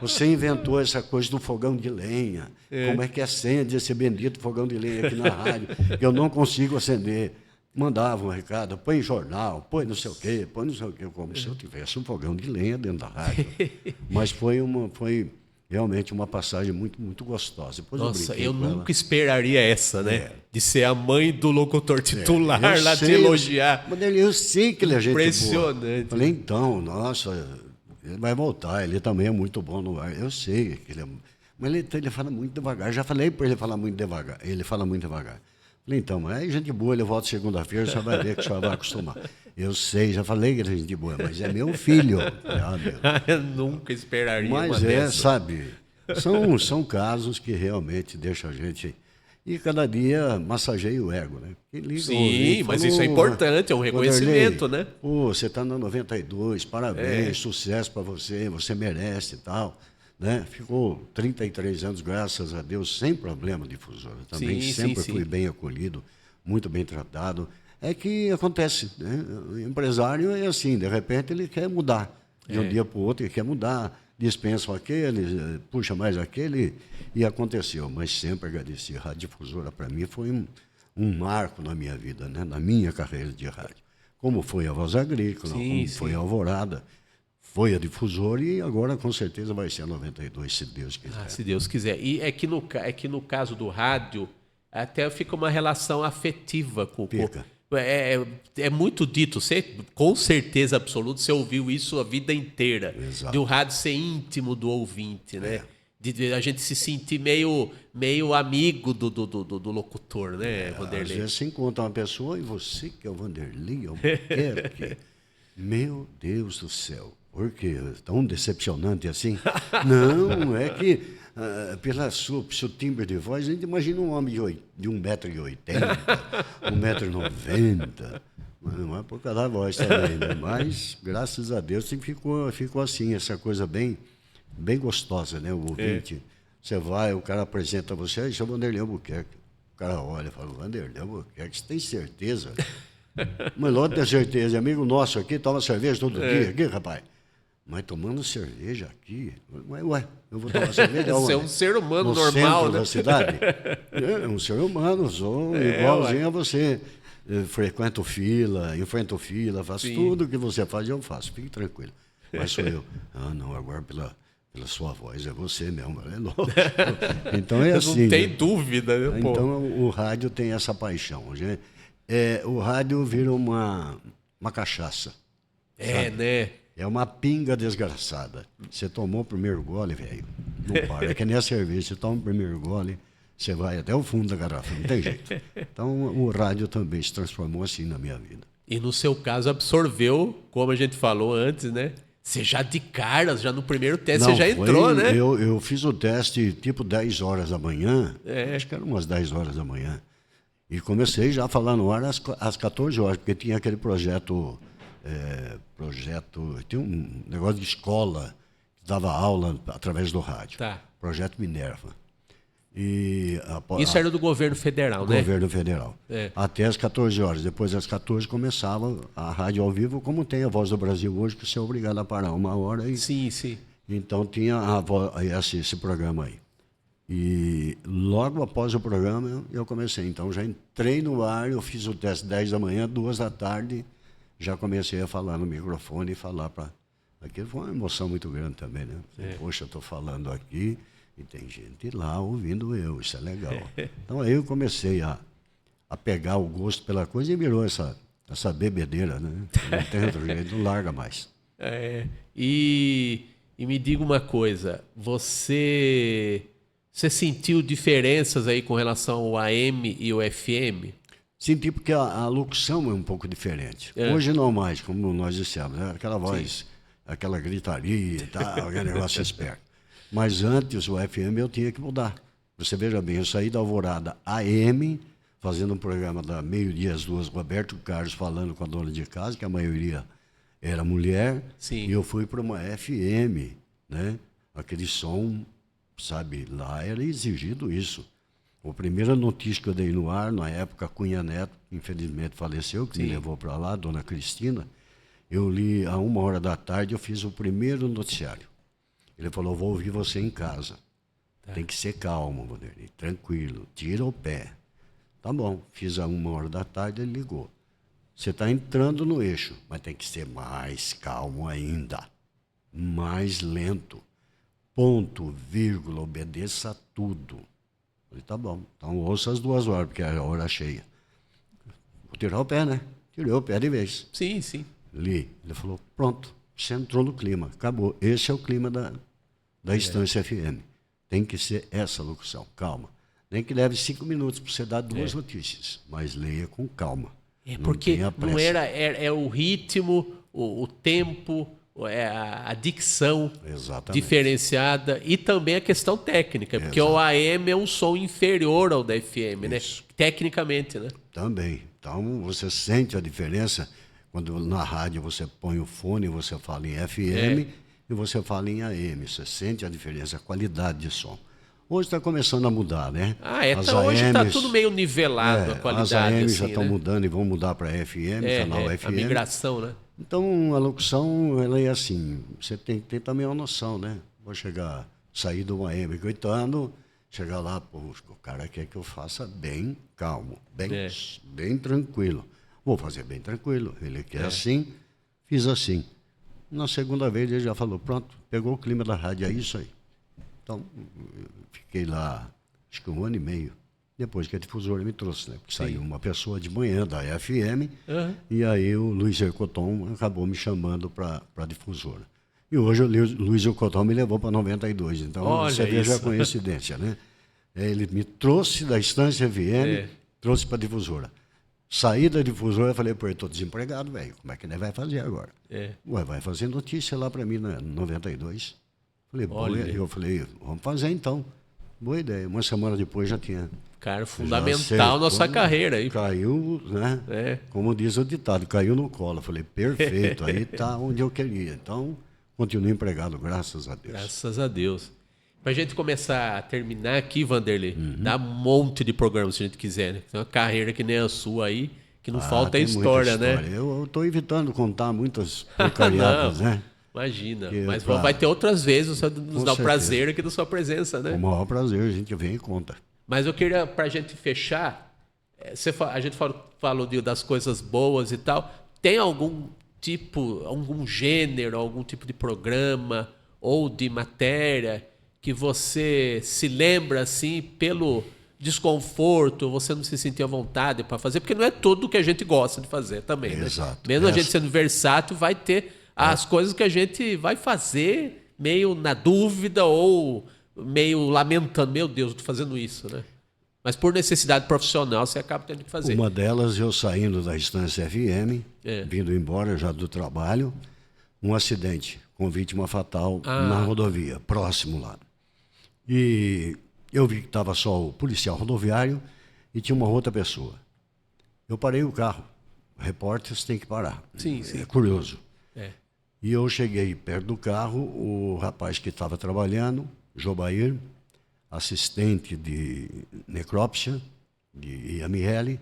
Você inventou essa coisa do fogão de lenha. Como é que acende esse bendito fogão de lenha aqui na rádio? Eu não consigo acender. Mandava um recado, põe jornal, põe não sei o quê, como se eu tivesse um fogão de lenha dentro da rádio. Mas foi realmente uma passagem muito, muito gostosa. Depois
nossa, eu nunca esperaria essa, né? De ser a mãe do locutor titular lá
sei,
te elogiar.
Eu sei que ele é gente boa.
Impressionante.
Falei, então, nossa, ele vai voltar, ele também é muito bom no ar. Eu sei que ele é... Mas ele fala muito devagar. Já falei para ele falar muito devagar. Ele fala muito devagar. Falei, então, mas é gente boa, ele volta segunda-feira, você vai ver que você vai acostumar. Eu sei, já falei que ele é gente boa, mas é meu filho.
Eu nunca esperaria
mas
uma dessa.
Sabe, são casos que realmente deixam a gente... E cada dia massageia o ego, né?
Sim, mas isso é importante, é um reconhecimento, né?
Pô, você está na 92, parabéns, sucesso para você, você merece e tal. Né? Ficou 33 anos, graças a Deus, sem problema difusora. Também sempre fui bem acolhido, muito bem tratado. É que acontece, né? O empresário é assim, de repente ele quer mudar. De um dia para o outro ele quer mudar, dispensa aquele, puxa mais aquele, e aconteceu. Mas sempre agradeci. A Rádio Difusora, para mim, foi um marco na minha vida, né? Na minha carreira de rádio. Como foi a Voz Agrícola, foi a Alvorada. Foi a Difusora e agora com certeza vai ser a 92, se Deus quiser.
Se Deus quiser. E é que no caso do rádio, até fica uma relação afetiva com o... É muito dito, você, com certeza absoluta, você ouviu isso a vida inteira.
Exato.
De o rádio ser íntimo do ouvinte, né? De a gente se sentir meio amigo do locutor, né, Vanderlei?
Às vezes você encontra uma pessoa e você que é o Vanderlei Albuquerque. Meu Deus do céu. Por quê? Tão decepcionante assim? Não, é que pelo seu timbre de voz, a gente imagina um homem de 1,80 m, 1,90 m. Não é por causa da voz também, né? Mas, graças a Deus, ficou assim, essa coisa bem gostosa, né? O ouvinte, você vai, o cara apresenta você, isso é o Vanderlei Albuquerque. O cara olha e fala, Vanderlei Albuquerque, você tem certeza? Mas logo tem certeza, amigo nosso aqui, toma cerveja todo dia aqui, rapaz. Mas tomando cerveja aqui? Ué, eu vou tomar cerveja onde?
Você é um ser humano
no
normal,
centro
né?
da cidade? É um ser humano, sou igualzinho a você. Eu frequento fila, enfrento fila, faço tudo que você faz, eu faço, fique tranquilo. Mas sou eu. Ah, não, agora pela sua voz, é você mesmo, é lógico. Então é assim.
Não tem dúvida, né, pô?
Então o rádio tem essa paixão. O rádio vira uma cachaça. Sabe?
Né?
É uma pinga desgraçada. Você tomou o primeiro gole, velho, não para. É que nem a cerveja, você toma o primeiro gole, você vai até o fundo da garrafa, não tem jeito. Então o rádio também se transformou assim na minha vida.
E no seu caso absorveu, como a gente falou antes, né? Você já de caras, já no primeiro teste, você já entrou, né?
Eu fiz o teste tipo 10 horas da manhã, acho que eram umas 10 horas da manhã. E comecei já a falar no ar às 14 horas, porque tinha aquele projeto, tinha um negócio de escola, que dava aula através do rádio.
Tá.
Projeto Minerva.
Isso era do governo federal, né?
Governo federal. Até às 14 horas. Depois, às 14, começava a rádio ao vivo, como tem a Voz do Brasil hoje, que você é obrigado a parar uma hora.
Sim.
Então, tinha esse programa aí. E logo após o programa, eu comecei. Então, já entrei no ar, eu fiz o teste 10 da manhã, 2 da tarde, já comecei a falar no microfone e falar para... Aquilo foi uma emoção muito grande também, né? Poxa, eu estou falando aqui e tem gente lá ouvindo eu, isso é legal. Então, aí eu comecei a pegar o gosto pela coisa e virou essa bebedeira, né? Não tem outro jeito, não larga mais.
E me diga uma coisa, você sentiu diferenças aí com relação ao AM e o FM?
Senti, porque a locução é um pouco diferente. Hoje não mais, como nós dissemos, né? Aquela voz aquela gritaria e tal, aquele negócio esperto. Mas antes, o FM eu tinha que mudar. Você veja bem, eu saí da Alvorada AM, fazendo um programa da meio-dia às 2, Roberto Carlos falando com a dona de casa, que a maioria era mulher,
Sim.
e eu fui para uma FM, né? Aquele som, sabe, lá era exigido isso. A primeira notícia que eu dei no ar, na época, Cunha Neto, infelizmente faleceu, que me levou para lá, dona Cristina, eu li a 1h da tarde, eu fiz o primeiro noticiário. Ele falou, vou ouvir você em casa. Tá. Tem que ser calmo, Vanderlei, tranquilo, tira o pé. Tá bom, fiz a 1h da tarde, ele ligou. Você está entrando no eixo, mas tem que ser mais calmo ainda, mais lento. Ponto, vírgula, obedeça a tudo. Falei, tá bom, então ouça as 2 horas, porque é a hora cheia. Vou tirar o pé, né? Tirei o pé de vez.
Sim, sim.
Li. Ele falou, pronto, você entrou no clima, acabou. Esse é o clima da Estância FM. Tem que ser essa locução, calma. Nem que leve 5 minutos para você dar 2 notícias, mas leia com calma.
Porque não era o ritmo, o tempo, a dicção diferenciada e também a questão técnica, porque o AM é um som inferior ao da FM, né? Tecnicamente, né?
Também. Então, você sente a diferença quando na rádio você põe o fone, você fala em FM e você fala em AM. Você sente a diferença, a qualidade de som. Hoje está começando a mudar, né?
Então hoje está tudo meio nivelado, a qualidade.
As AM
assim,
já estão mudando e vão mudar para FM, canal FM.
A migração, né?
Então, a locução, ela é assim, você tem que ter também uma noção, né? Vou sair do AM gritando, chegar lá, pô, o cara quer que eu faça bem calmo, bem tranquilo. Vou fazer bem tranquilo, ele quer assim, fiz assim. Na segunda vez ele já falou, pronto, pegou o clima da rádio, é isso aí. Então, fiquei lá, acho que 1 ano e meio, depois que a difusora me trouxe, né? Porque saiu uma pessoa de manhã da FM, e aí o Luiz Ercoton acabou me chamando para a difusora. E hoje o Luiz Ercoton me levou para 92, então você veja a coincidência, né? Ele me trouxe da Estância FM, trouxe para a difusora. Saí da difusora e falei, pô, eu estou desempregado, velho, como é que ele vai fazer agora? Ué, vai fazer notícia lá para mim na 92. Eu falei, vamos fazer então. Boa ideia. Uma semana depois já tinha.
Cara, fundamental na sua carreira aí.
Caiu, né? Como diz o ditado, caiu no colo. Falei, perfeito, aí tá onde eu queria. Então, continuo empregado, graças a Deus.
Graças a Deus. Pra gente começar a terminar aqui, Vanderlei, dá um monte de programas se a gente quiser, né? Tem uma carreira que nem a sua aí, que não falta história, né?
Eu estou evitando contar muitas porcariadas, né?
Imagina, mas vai ter outras vezes, você nos dá o prazer aqui da sua presença, né?
Com o maior prazer, a gente vem e conta.
Mas eu queria, para a gente fechar, a gente falou das coisas boas e tal, tem algum tipo, algum gênero, algum tipo de programa ou de matéria que você se lembra, assim, pelo desconforto, você não se sentia à vontade para fazer? Porque não é tudo que a gente gosta de fazer também, né?
Exato.
Mesmo a gente sendo versátil, vai ter as coisas que a gente vai fazer meio na dúvida ou meio lamentando. Meu Deus, estou fazendo isso, né? Mas por necessidade profissional, você acaba tendo que fazer.
Uma delas, eu saindo da Estância FM, vindo embora já do trabalho, um acidente com vítima fatal na rodovia, próximo lá. E eu vi que estava só o policial rodoviário e tinha uma outra pessoa. Eu parei o carro. Repórteres têm que parar.
Sim.
É curioso. E eu cheguei perto do carro, o rapaz que estava trabalhando, Jobair, assistente de necrópsia, de IML.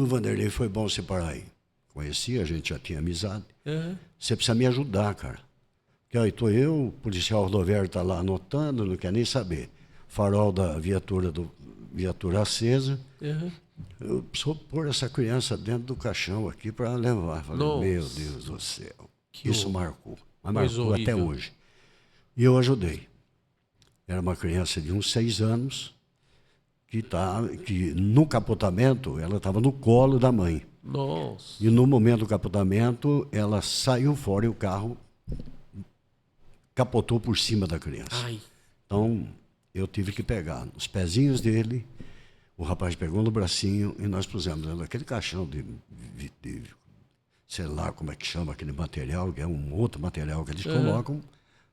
Vanderlei, foi bom você parar aí. Conhecia, a gente já tinha amizade. Você precisa me ajudar, cara. Porque aí estou eu, o policial rodoviário está lá anotando, não quer nem saber. Farol da viatura acesa. Eu preciso pôr essa criança dentro do caixão aqui para levar. Falei, meu Deus do céu. Isso marcou. Mas marcou até hoje. E eu ajudei. Era uma criança de uns 6 anos que no capotamento ela estava no colo da mãe.
Nossa.
E no momento do capotamento ela saiu fora e o carro capotou por cima da criança. Então eu tive que pegar os pezinhos dele, o rapaz pegou no bracinho e nós pusemos naquele caixão de sei lá como é que chama aquele material, que é um outro material que eles colocam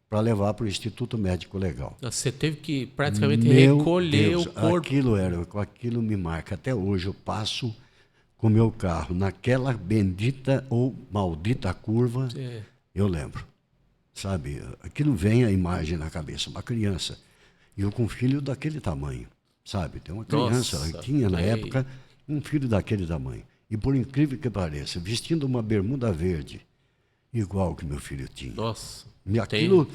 para levar para o Instituto Médico Legal.
Você teve que praticamente
Meu
recolher
Deus,
o corpo.
Aquilo me marca. Até hoje eu passo com o meu carro naquela bendita ou maldita curva, eu lembro. Sabe, aquilo vem a imagem na cabeça, uma criança. E eu com um filho daquele tamanho, sabe? Tem uma criança,
Nossa,
tinha na época um filho daquele tamanho. E por incrível que pareça, vestindo uma bermuda verde, igual que meu filho tinha.
Nossa.
E aquilo...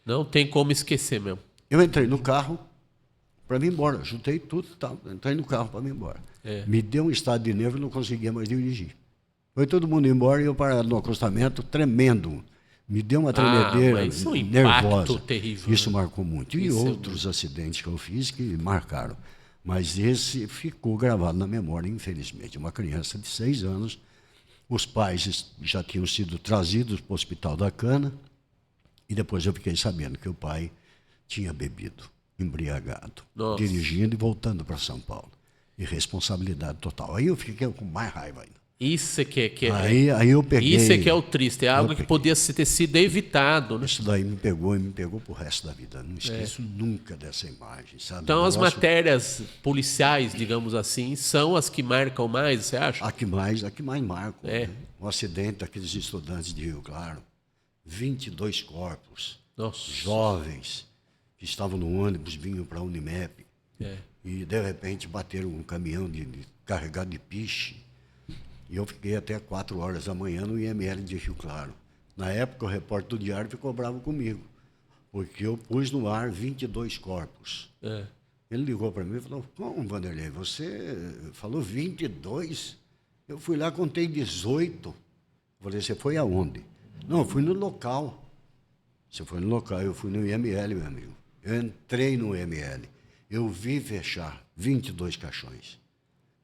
Não tem como esquecer mesmo.
Eu entrei no carro para vir embora, juntei tudo e tal, entrei no carro para vir embora. Me deu um estado de nervo e não conseguia mais dirigir. Foi todo mundo embora e eu parado no acostamento, tremendo. Me deu uma tremedeira
mas um
nervosa.
impacto terrível.
Isso
né?
marcou muito. E
Isso
outros acidentes que eu fiz que marcaram. Mas esse ficou gravado na memória, infelizmente. Uma criança de 6 anos, os pais já tinham sido trazidos para o Hospital da Cana, e depois eu fiquei sabendo que o pai tinha bebido, embriagado, dirigindo e voltando para São Paulo. Irresponsabilidade total. Aí eu fiquei com mais raiva ainda.
Isso que é.
Aí eu peguei.
Isso é que é o triste. É algo que podia ter sido evitado. Né?
Isso daí me pegou pro resto da vida. Não esqueço nunca dessa imagem, sabe?
Então, as matérias policiais, digamos assim, são as que marcam mais, você acha?
A que mais marcam. Né? O acidente daqueles estudantes de Rio Claro. 22 corpos.
Nossa.
Jovens que estavam no ônibus, vinham para a Unimep. E, de repente, bateram um caminhão carregado de piche. E eu fiquei até 4 horas da manhã no IML de Rio Claro. Na época, o repórter do Diário ficou bravo comigo, porque eu pus no ar 22 corpos. Ele ligou para mim e falou, como, Vanderlei, você falou 22? Eu fui lá, contei 18. Eu falei, você foi aonde? Não, eu fui no local. Você foi no local, eu fui no IML, meu amigo. Eu entrei no IML. Eu vi fechar 22 caixões.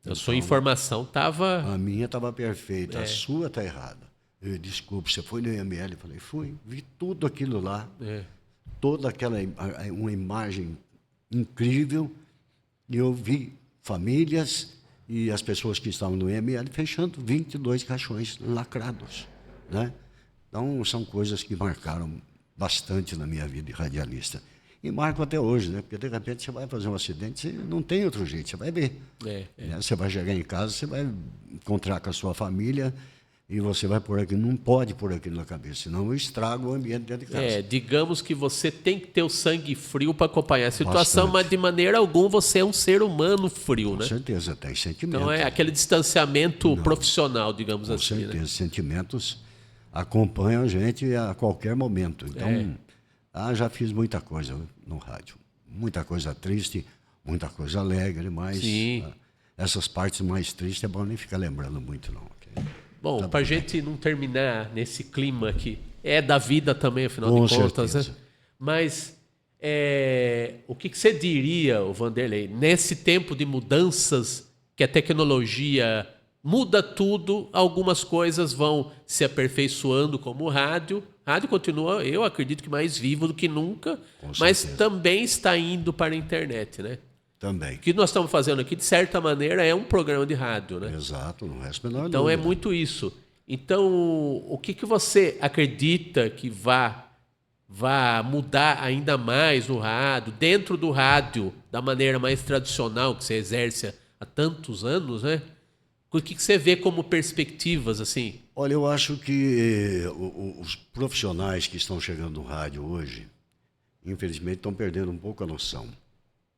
A sua informação estava...
A minha estava perfeita, a sua está errada. Eu, desculpe, você foi no IML? Eu falei, fui, vi tudo aquilo lá. Toda aquela uma imagem incrível. E eu vi famílias e as pessoas que estavam no IML fechando 22 caixões lacrados. Né? Então, são coisas que marcaram bastante na minha vida de radialista. E marcam até hoje, né? Porque, de repente, você vai fazer um acidente, você não tem outro jeito, você vai ver. Né? Você vai chegar em casa, você vai encontrar com a sua família e você vai pôr aquilo, não pode pôr aquilo na cabeça, senão eu estrago o ambiente dentro de casa.
Digamos que você tem que ter o sangue frio para acompanhar a situação, mas de maneira alguma você é um ser humano frio, né?
Com certeza, tem sentimento.
Então é aquele distanciamento profissional, digamos assim.
Com certeza,
né?
Sentimentos acompanham a gente a qualquer momento. Então, já fiz muita coisa no rádio. Muita coisa triste, muita coisa alegre, mas essas partes mais tristes é bom nem ficar lembrando muito, não. Okay?
Bom, para a gente não terminar nesse clima aqui, é da vida também, afinal
Com
de contas, né?
certeza.
Mas o que você diria, Vanderlei, nesse tempo de mudanças, que a tecnologia muda tudo, algumas coisas vão se aperfeiçoando, como o rádio. O rádio continua, eu acredito que mais vivo do que nunca, mas também está indo para a internet, né?
Também.
O que nós estamos fazendo aqui, de certa maneira, é um programa de rádio, né?
Exato, não resta a menor
Então
dúvida.
é muito isso. Então, o que você acredita que vá mudar ainda mais no rádio, dentro do rádio, da maneira mais tradicional que você exerce há tantos anos, né? O que você vê como perspectivas, assim?
Olha, eu acho que os profissionais que estão chegando no rádio hoje, infelizmente, estão perdendo um pouco a noção.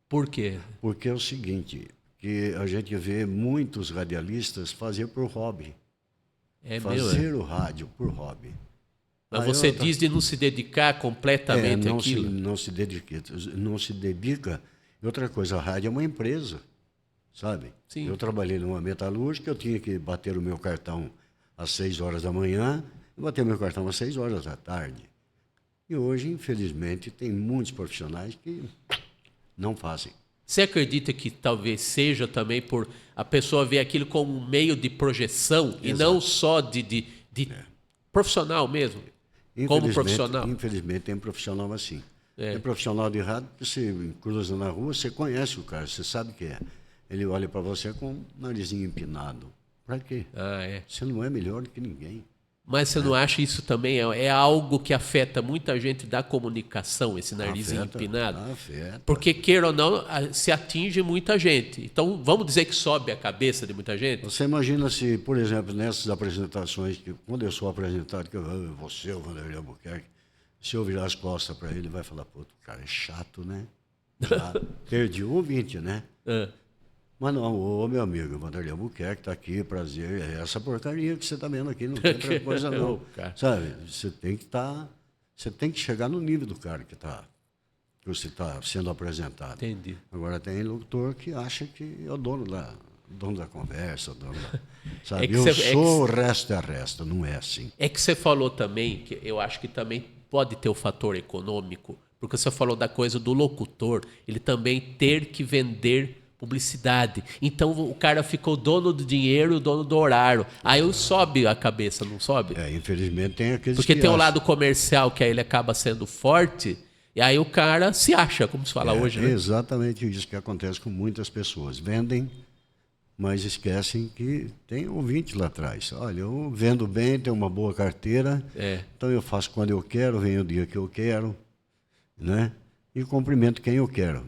Por quê?
Porque é o seguinte, que a gente vê muitos radialistas fazer por hobby. Fazer o rádio por hobby.
Mas você diz de não se dedicar completamente àquilo?
Não se dedica. E outra coisa, a rádio é uma empresa, sabe?
Sim.
Eu trabalhei numa metalúrgica, eu tinha que bater o meu cartão às 6 horas da manhã e bater o meu cartão às 6 horas da tarde. E hoje, infelizmente, tem muitos profissionais que não fazem.
Você acredita que talvez seja também por a pessoa ver aquilo como um meio de projeção Exato. E não só de profissional mesmo? Como profissional?
Infelizmente tem profissional assim. Tem profissional de rádio que você cruza na rua, você conhece o cara, você sabe que é. Ele olha para você com o narizinho empinado. Para quê?
É.
Você não é melhor do que ninguém.
Mas você não acha isso também é algo que afeta muita gente da comunicação, esse nariz empinado?
Afeta.
Porque, queira ou não, se atinge muita gente. Então, vamos dizer que sobe a cabeça de muita gente?
Você imagina se, por exemplo, nessas apresentações, que quando eu sou apresentado, que você, o Vanderlei Albuquerque, se eu virar as costas para ele, vai falar, pô, o cara é chato, né? Já perdi o ouvinte, né? Mas não, ô meu amigo, o Vanderlei Albuquerque está aqui, prazer, é essa porcaria que você está vendo aqui, não tem outra coisa não. Sabe, você tem que você tem que chegar no nível do cara que você está sendo apresentado.
Entendi.
Agora tem locutor que acha que é o dono da conversa, sabe? O resto é resto, não é assim.
É que você falou também, que eu acho que também pode ter o fator econômico, porque você falou da coisa do locutor, ele também ter que vender publicidade. Então o cara ficou dono do dinheiro, dono do horário. Aí sobe a cabeça, não sobe?
Infelizmente tem aqueles
porque tem o lado comercial que aí ele acaba sendo forte, e aí o cara se acha, como se fala hoje, né?
É exatamente isso que acontece com muitas pessoas. Vendem, mas esquecem que tem ouvinte lá atrás. Olha, eu vendo bem, tenho uma boa carteira, então eu faço quando eu quero, venho o dia que eu quero, né? E cumprimento quem eu quero.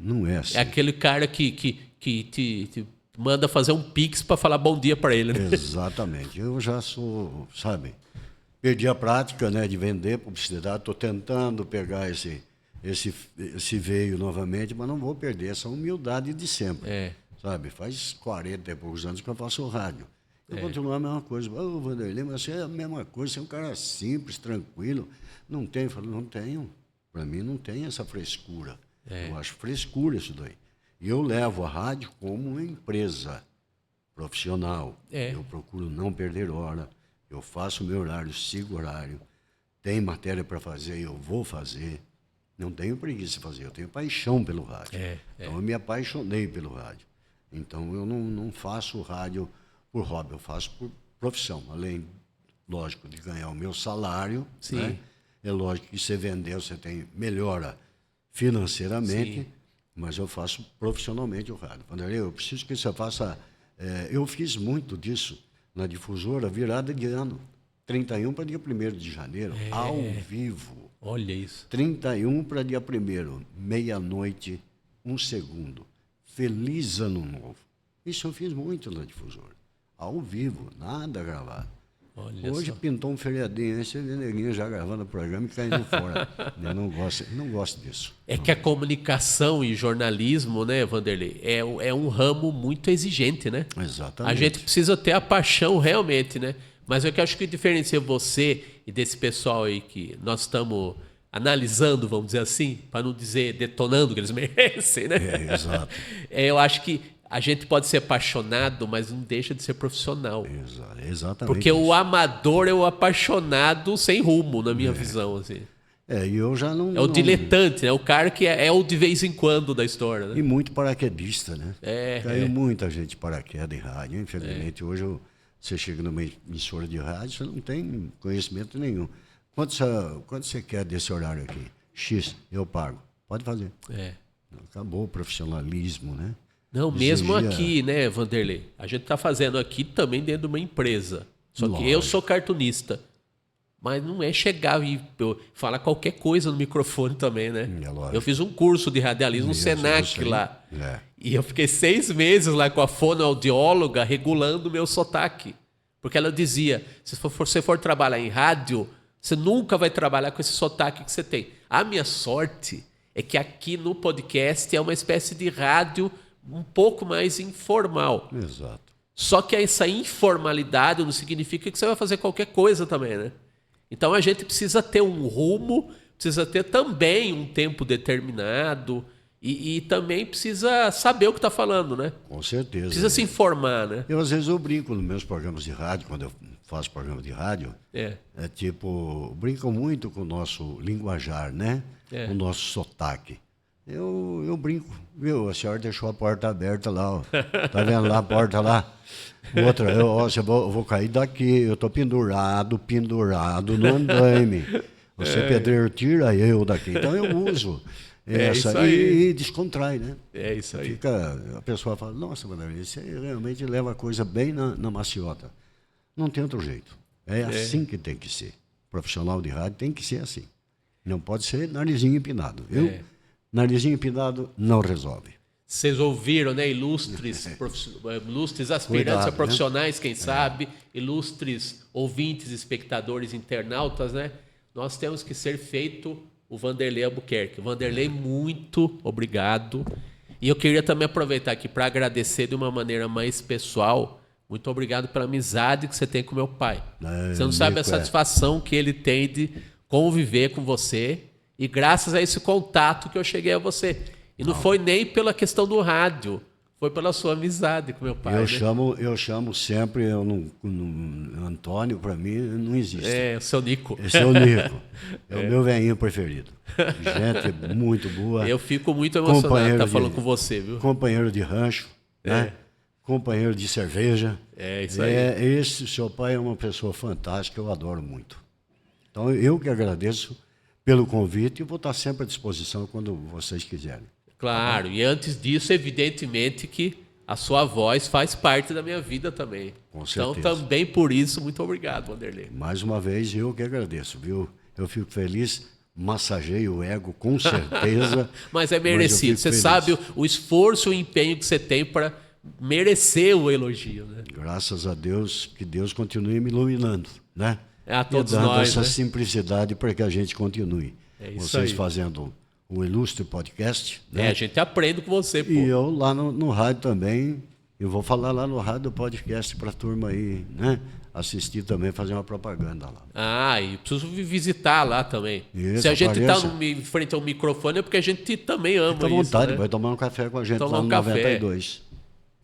Não é assim.
É aquele cara que te manda fazer um pix para falar bom dia para ele, né?
Exatamente. Eu já sou, sabe, perdi a prática, né, de vender publicidade. Estou tentando pegar esse veio novamente, mas não vou perder essa humildade de sempre. Sabe, faz 40 e poucos anos que eu faço rádio. Eu continuo a mesma coisa. Ô, Vanderlei, mas você é a mesma coisa, você é um cara simples, tranquilo. Não tem? Eu falo, não tenho. Para mim não tem essa frescura. Eu acho frescura isso daí. E eu levo a rádio como uma empresa profissional. Eu procuro não perder hora. Eu faço o meu horário, sigo o horário. Tem matéria para fazer, eu vou fazer. Não tenho preguiça de fazer, eu tenho paixão pelo rádio. Então eu me apaixonei pelo rádio. Então eu não faço rádio por hobby, eu faço por profissão. Além, lógico, de ganhar o meu salário.
Sim.
Né? É lógico que você vendeu, você melhora financeiramente, mas eu faço profissionalmente o rádio. Vanderlei, eu preciso que você faça... eu fiz muito disso na difusora, virada de ano. 31 para dia 1º de janeiro, ao vivo.
Olha isso.
31 para dia 1º, meia-noite, 1 segundo. Feliz Ano Novo. Isso eu fiz muito na difusora. Ao vivo, nada gravado.
Olha
Hoje
só.
pintou um feriadinho, aí você vê neguinho já gravando o programa e caindo fora. Eu não gosto disso.
É que a comunicação e jornalismo, né, Vanderlei, é um ramo muito exigente, né?
Exatamente.
A gente precisa ter a paixão realmente, né? Mas eu acho que diferencia você e desse pessoal aí que nós estamos analisando, vamos dizer assim, para não dizer detonando que eles merecem, né?
Exato.
Eu acho que a gente pode ser apaixonado, mas não deixa de ser profissional.
Exatamente.
Porque o amador é o apaixonado sem rumo, na minha visão, assim.
E eu já não...
É o diletante, né? O cara que é o de vez em quando da história, né?
E muito paraquedista, né? Caiu muita gente de paraquedas em rádio. Infelizmente, hoje você chega numa emissora de rádio, você não tem conhecimento nenhum. Quanto você quer desse horário aqui? X, eu pago. Pode fazer. Acabou o profissionalismo, né?
Não, mesmo aqui, né, Vanderlei? A gente está fazendo aqui também dentro de uma empresa. Só que eu sou cartunista. Mas não é chegar e falar qualquer coisa no microfone também, né? Eu fiz um curso de radialismo no Senac lá. E eu fiquei 6 meses lá com a fonoaudióloga regulando o meu sotaque. Porque ela dizia, se você for trabalhar em rádio, você nunca vai trabalhar com esse sotaque que você tem. A minha sorte é que aqui no podcast é uma espécie de rádio um pouco mais informal.
Exato.
Só que essa informalidade não significa que você vai fazer qualquer coisa também, né? Então a gente precisa ter um rumo, precisa ter também um tempo determinado e também precisa saber o que está falando, né?
Com certeza.
Precisa se informar, né?
Às vezes eu brinco nos meus programas de rádio, quando eu faço programa de rádio, brinco muito com o nosso linguajar, né? O nosso sotaque. Eu brinco, viu? A senhora deixou a porta aberta lá, ó. Tá vendo lá a porta lá? Outra, eu vou cair daqui, eu tô pendurado no andaime. Você, pedreiro, tira eu daqui. Então eu uso Isso aí. E descontrai, né?
É isso aí.
A pessoa fala, nossa, Vanderlei, você realmente leva a coisa bem na maciota. Não tem outro jeito. É assim que tem que ser. Profissional de rádio tem que ser assim. Não pode ser narizinho empinado, viu? Narizinho empinado não resolve.
Vocês ouviram, né? Ilustres aspirantes a profissionais, né? Quem sabe, ilustres ouvintes, espectadores, internautas, né? Nós temos que ser feito o Vanderlei Albuquerque. Vanderlei, muito obrigado. E eu queria também aproveitar aqui para agradecer de uma maneira mais pessoal. Muito obrigado pela amizade que você tem com meu pai. Você não sabe a satisfação que ele tem de conviver com você. E graças a esse contato que eu cheguei a você. E não foi nem pela questão do rádio, foi pela sua amizade com meu pai.
Eu chamo sempre, Antônio, para mim, não existe.
O seu Nico.
Esse é o Nico. É o meu velhinho preferido. Gente muito boa.
Eu fico muito emocionado de estar falando com você, viu?
Companheiro de rancho, né? Companheiro de cerveja.
Isso aí.
Seu pai é uma pessoa fantástica, eu adoro muito. Então, eu que agradeço pelo convite e vou estar sempre à disposição quando vocês quiserem.
Claro, e antes disso, evidentemente que a sua voz faz parte da minha vida também.
Com certeza.
Então, também por isso, muito obrigado, Vanderlei.
Mais uma vez, eu que agradeço, viu? Eu fico feliz, massageio o ego, com certeza.
Mas é merecido. Você sabe o esforço e o empenho que você tem para merecer o elogio, né?
Graças a Deus, que Deus continue me iluminando, né?
A todos
dando
nós,
essa
né?
simplicidade para que a gente continue.
Isso
Vocês
aí.
fazendo o Ilustre Podcast. Né?
A gente aprende com você, pô.
E eu lá no rádio também, eu vou falar lá no rádio do podcast para a turma aí, né? Assistir também, fazer uma propaganda lá.
E preciso visitar lá também.
Isso,
se a gente
apareça.
está em frente ao microfone é porque a gente também ama
Fica à
isso,
vontade,
né?
vai tomar um café com a gente
Tomar
lá
um
no
café.
92.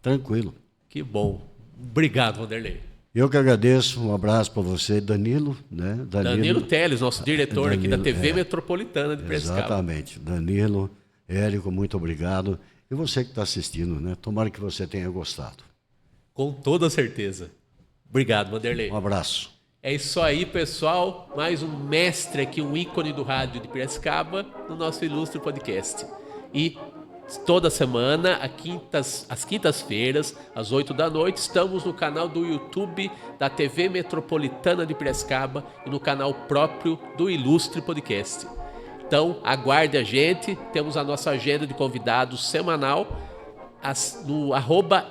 Tranquilo.
Que bom. Obrigado, Vanderlei.
Eu que agradeço, um abraço para você, Danilo, né?
Danilo Teles, nosso diretor aqui da
Danilo,
TV Metropolitana de Piracicaba.
Exatamente. Danilo, Érico, muito obrigado. E você que está assistindo, né? Tomara que você tenha gostado.
Com toda certeza. Obrigado, Vanderlei.
Um abraço.
É isso aí, pessoal. Mais um mestre aqui, um ícone do rádio de Piracicaba, no nosso ilustre podcast. E toda semana, às quintas-feiras, às 8 da noite, estamos no canal do YouTube da TV Metropolitana de Piracicaba e no canal próprio do Ilustre Podcast. Então, aguarde a gente. Temos a nossa agenda de convidados semanal no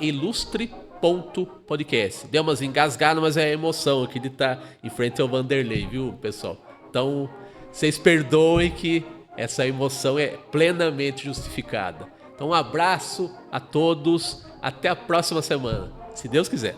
@ilustre.podcast. Deu umas engasgadas, mas é a emoção aqui de estar em frente ao Vanderlei, viu, pessoal? Então, vocês perdoem que essa emoção é plenamente justificada. Então, um abraço a todos. Até a próxima semana, se Deus quiser.